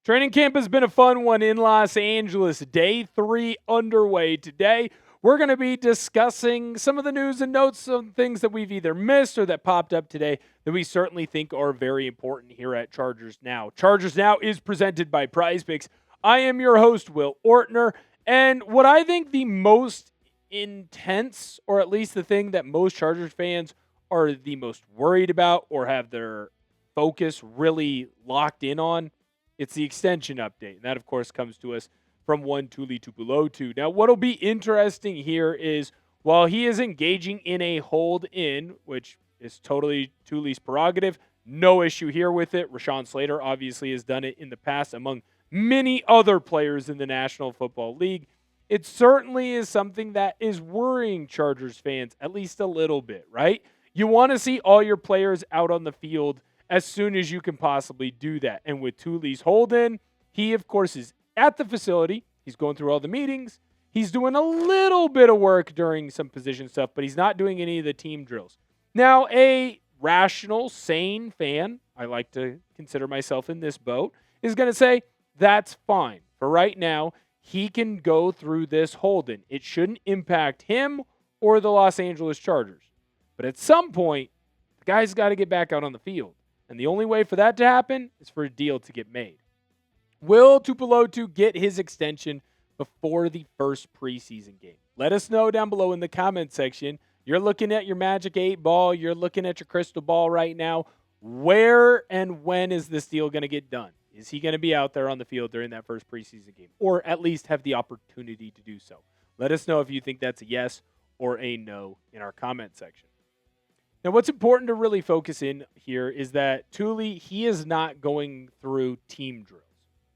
Training camp has been a fun one in Los Angeles. Day 3 underway today. We're going to be discussing some of the news and notes of things that we've either missed or that popped up today that we certainly think are very important here at Chargers Now. Chargers Now is presented by PrizePicks. I am your host, Will Ortner, and what I think the most intense, or at least the thing that most Chargers fans are the most worried about or have their focus really locked in on, it's the extension update. And that, of course, comes to us from one Tuli Tuipulotu. Now, what'll be interesting here is while he is engaging in a hold-in, which is totally Tuli's prerogative, no issue here with it. Rashawn Slater obviously has done it in the past among many other players in the National Football League. It certainly is something that is worrying Chargers fans at least a little bit, right? You want to see all your players out on the field as soon as you can possibly do that. And with Tuli's hold-in, he, of course, is at the facility. He's going through all the meetings. He's doing a little bit of work during some position stuff, but he's not doing any of the team drills. Now, a rational, sane fan, I like to consider myself in this boat, is going to say, that's fine. For right now, he can go through this hold-in. It shouldn't impact him or the Los Angeles Chargers. But at some point, the guy's got to get back out on the field. And the only way for that to happen is for a deal to get made. Will Tuipulotu get his extension before the first preseason game? Let us know down below in the comment section. You're looking at your Magic 8 ball. You're looking at your crystal ball right now. Where and when is this deal going to get done? Is he going to be out there on the field during that first preseason game? Or at least have the opportunity to do so? Let us know if you think that's a yes or a no in our comment section. Now, what's important to really focus in here is that Tuli, he is not going through team drills.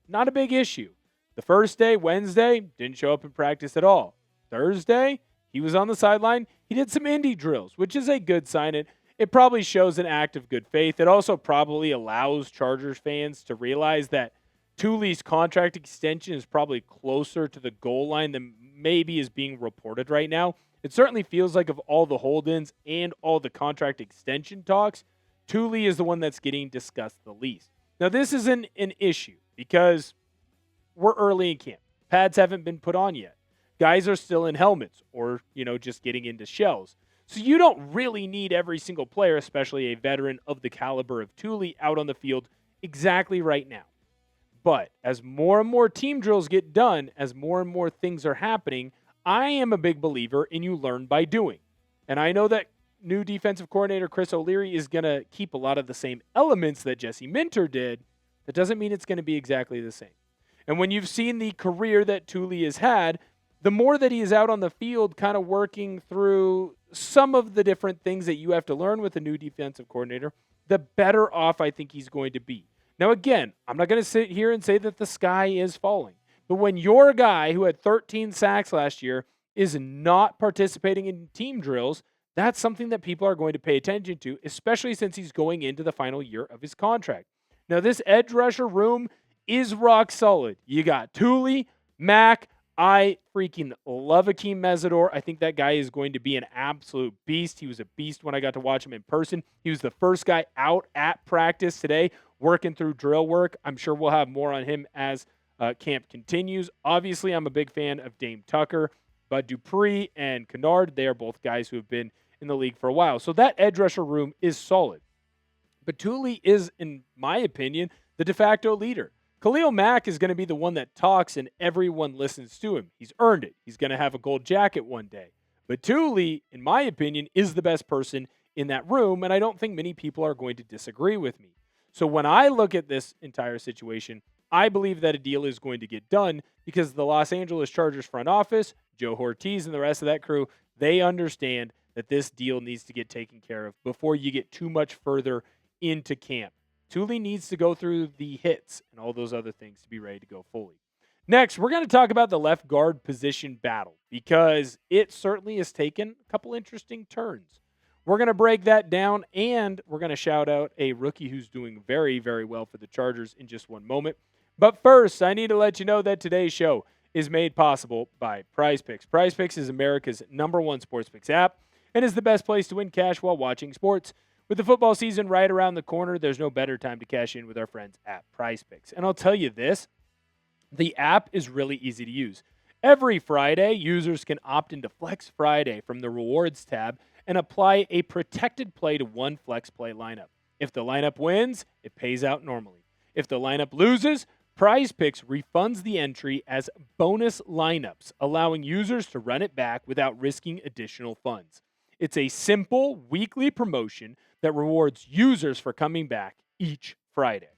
Not a big issue. The first day, Wednesday, didn't show up in practice at all. Thursday, he was on the sideline. He did some indie drills, which is a good sign. It probably shows an act of good faith. It also probably allows Chargers fans to realize that Tuli's contract extension is probably closer to the goal line than maybe is being reported right now. It certainly feels like of all the hold-ins and all the contract extension talks, Tuli is the one that's getting discussed the least. Now, this isn't an issue because we're early in camp. Pads haven't been put on yet. Guys are still in helmets or, just getting into shells. So you don't really need every single player, especially a veteran of the caliber of Tuli, out on the field exactly right now. But as more and more team drills get done, as more and more things are happening, I am a big believer in you learn by doing. And I know that new defensive coordinator Chris O'Leary is going to keep a lot of the same elements that Jesse Minter did. That doesn't mean it's going to be exactly the same. And when you've seen the career that Tuli has had, the more that he is out on the field kind of working through some of the different things that you have to learn with a new defensive coordinator, the better off I think he's going to be. Now, again, I'm not going to sit here and say that the sky is falling. But when your guy who had 13 sacks last year is not participating in team drills, that's something that people are going to pay attention to, especially since he's going into the final year of his contract. Now, this edge rusher room is rock solid. You got Tuli, Mack. I freaking love Akheem Mesidor. I think that guy is going to be an absolute beast. He was a beast when I got to watch him in person. He was the first guy out at practice today working through drill work. I'm sure we'll have more on him as camp continues. Obviously, I'm a big fan of Dame Tucker, Bud Dupree, and Kennard. They are both guys who have been in the league for a while. So that edge rusher room is solid. But Tuli is, in my opinion, the de facto leader. Khalil Mack is going to be the one that talks and everyone listens to him. He's earned it. He's going to have a gold jacket one day. But Tuli, in my opinion, is the best person in that room, and I don't think many people are going to disagree with me. So when I look at this entire situation, I believe that a deal is going to get done because the Los Angeles Chargers front office, Joe Ortiz and the rest of that crew, they understand that this deal needs to get taken care of before you get too much further into camp. Tuli needs to go through the hits and all those other things to be ready to go fully. Next, we're going to talk about the left guard position battle because it certainly has taken a couple interesting turns. We're going to break that down, and we're going to shout out a rookie who's doing very, very well for the Chargers in just one moment. But first, I need to let you know that today's show is made possible by PrizePicks. PrizePicks is America's #1 sports picks app and is the best place to win cash while watching sports. With the football season right around the corner, there's no better time to cash in with our friends at PrizePicks. And I'll tell you this, the app is really easy to use. Every Friday, users can opt into Flex Friday from the Rewards tab and apply a protected play to one Flex Play lineup. If the lineup wins, it pays out normally. If the lineup loses, PrizePicks refunds the entry as bonus lineups, allowing users to run it back without risking additional funds. It's a simple weekly promotion that rewards users for coming back each Friday.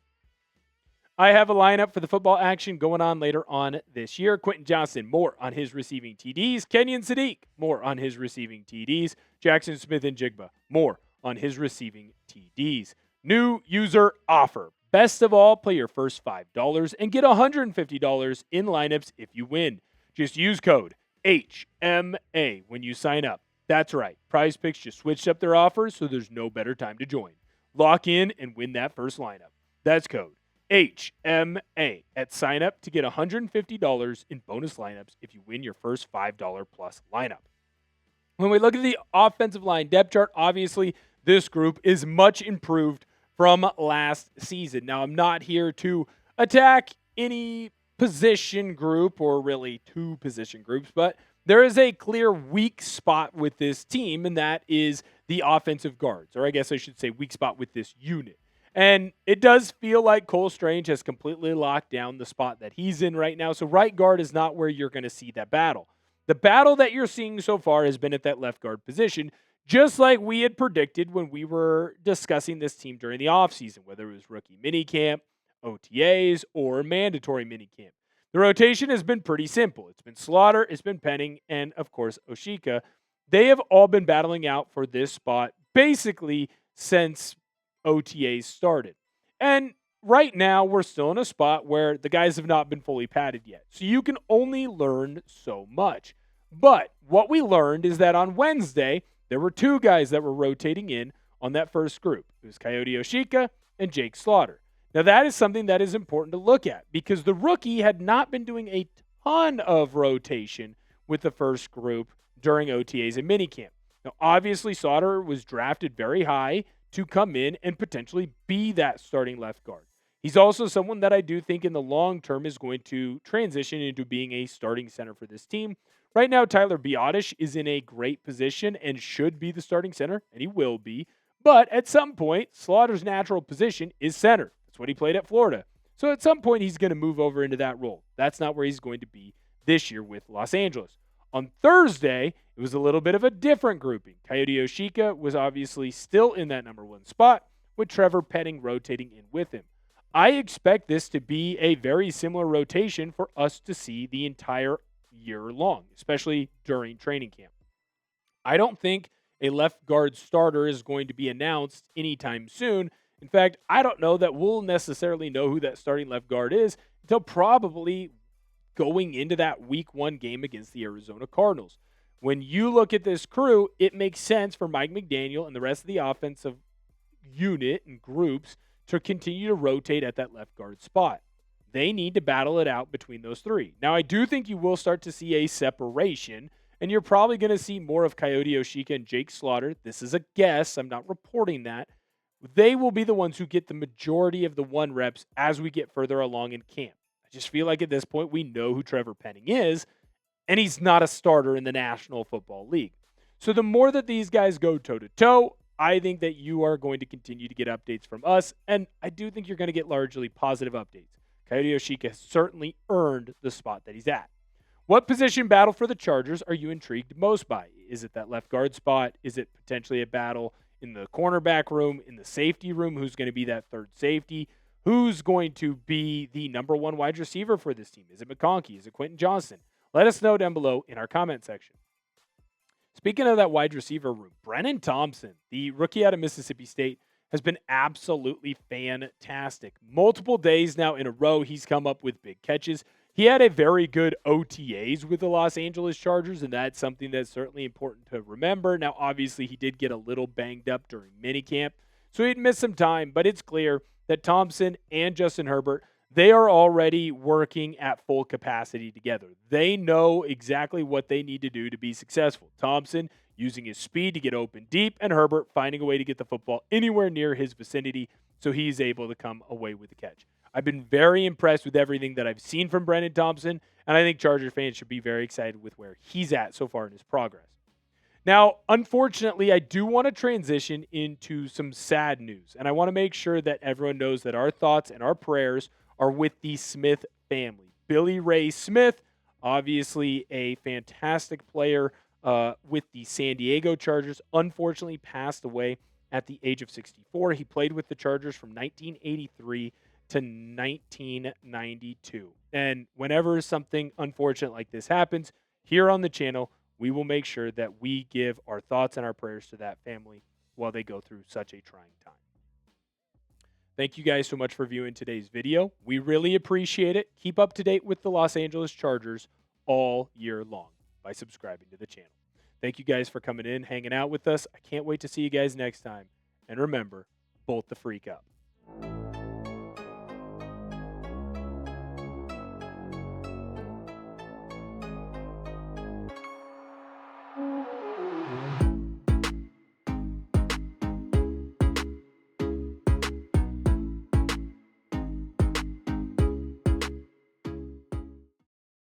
I have a lineup for the football action going on later on this year. Quentin Johnson, more on his receiving TDs. Kenyon Sadiq, more on his receiving TDs. Jackson Smith-Njigba, more on his receiving TDs. New user offer. Best of all, play your first $5 and get $150 in lineups if you win. Just use code HMA when you sign up. That's right. PrizePicks just switched up their offers, so there's no better time to join. Lock in and win that first lineup. That's code HMA at sign up to get $150 in bonus lineups if you win your first $5 plus lineup. When we look at the offensive line depth chart, obviously this group is much improved from last season. Now, I'm not here to attack any position group or really two position groups, but there is a clear weak spot with this team, and that is the offensive guards, or I guess I should say weak spot with this unit. And it does feel like Cole Strange has completely locked down the spot that he's in right now, so right guard is not where you're going to see that battle. The battle that you're seeing so far has been at that left guard position, just like we had predicted when we were discussing this team during the offseason, whether it was rookie minicamp, OTAs, or mandatory minicamp. The rotation has been pretty simple. It's been Slaughter, it's been Penning, and, of course, Awosika. They have all been battling out for this spot basically since OTAs started. And right now, we're still in a spot where the guys have not been fully padded yet. So you can only learn so much. But what we learned is that on Wednesday, there were two guys that were rotating in on that first group. It was Kayode Awosika and Jake Slaughter. Now, that is something that is important to look at because the rookie had not been doing a ton of rotation with the first group during OTAs and minicamp. Now, obviously, Slaughter was drafted very high to come in and potentially be that starting left guard. He's also someone that I do think in the long term is going to transition into being a starting center for this team. Right now, Tyler Biadasz is in a great position and should be the starting center, and he will be. But at some point, Slaughter's natural position is center. That's what he played at Florida. So at some point, he's going to move over into that role. That's not where he's going to be this year with Los Angeles. On Thursday, it was a little bit of a different grouping. Kayode Awosika was obviously still in that number one spot, with Trevor Penning rotating in with him. I expect this to be a very similar rotation for us to see the entire year long, especially during training camp. I don't think a left guard starter is going to be announced anytime soon. In fact, I don't know that we'll necessarily know who that starting left guard is until probably going into that week one game against the Arizona Cardinals. When you look at this crew, it makes sense for Mike McDaniel and the rest of the offensive unit and groups to continue to rotate at that left guard spot. They need to battle it out between those three. Now, I do think you will start to see a separation, and you're probably going to see more of Kayode Awosika and Jake Slaughter. This is a guess. I'm not reporting that. They will be the ones who get the majority of the one reps as we get further along in camp. I just feel like at this point we know who Trevor Penning is, and he's not a starter in the National Football League. So the more that these guys go toe-to-toe, I think that you are going to continue to get updates from us, and I do think you're going to get largely positive updates. Kayode Awosika has certainly earned the spot that he's at. What position battle for the Chargers are you intrigued most by? Is it that left guard spot? Is it potentially a battle in the cornerback room, in the safety room? Who's going to be that third safety? Who's going to be the number one wide receiver for this team? Is it McConkey? Is it Quentin Johnson? Let us know down below in our comment section. Speaking of that wide receiver room, Brenen Thompson, the rookie out of Mississippi State, has been absolutely fantastic. Multiple days now in a row, he's come up with big catches. He had a very good OTAs with the Los Angeles Chargers, and that's something that's certainly important to remember. Now, obviously, he did get a little banged up during minicamp, so he'd missed some time, but it's clear that Thompson and Justin Herbert, they are already working at full capacity together. They know exactly what they need to do to be successful. Thompson using his speed to get open deep, and Herbert finding a way to get the football anywhere near his vicinity so he's able to come away with the catch. I've been very impressed with everything that I've seen from Brenen Thompson, and I think Chargers fans should be very excited with where he's at so far in his progress. Now, unfortunately, I do want to transition into some sad news, and I want to make sure that everyone knows that our thoughts and our prayers are with the Smith family. Billy Ray Smith, obviously a fantastic player with the San Diego Chargers, unfortunately passed away at the age of 64. He played with the Chargers from 1983 to 1992. And whenever something unfortunate like this happens, here on the channel, we will make sure that we give our thoughts and our prayers to that family while they go through such a trying time. Thank you guys so much for viewing today's video. We really appreciate it. Keep up to date with the Los Angeles Chargers all year long by subscribing to the channel. Thank you guys for coming in, hanging out with us. I can't wait to see you guys next time. And remember, bolt the freak up.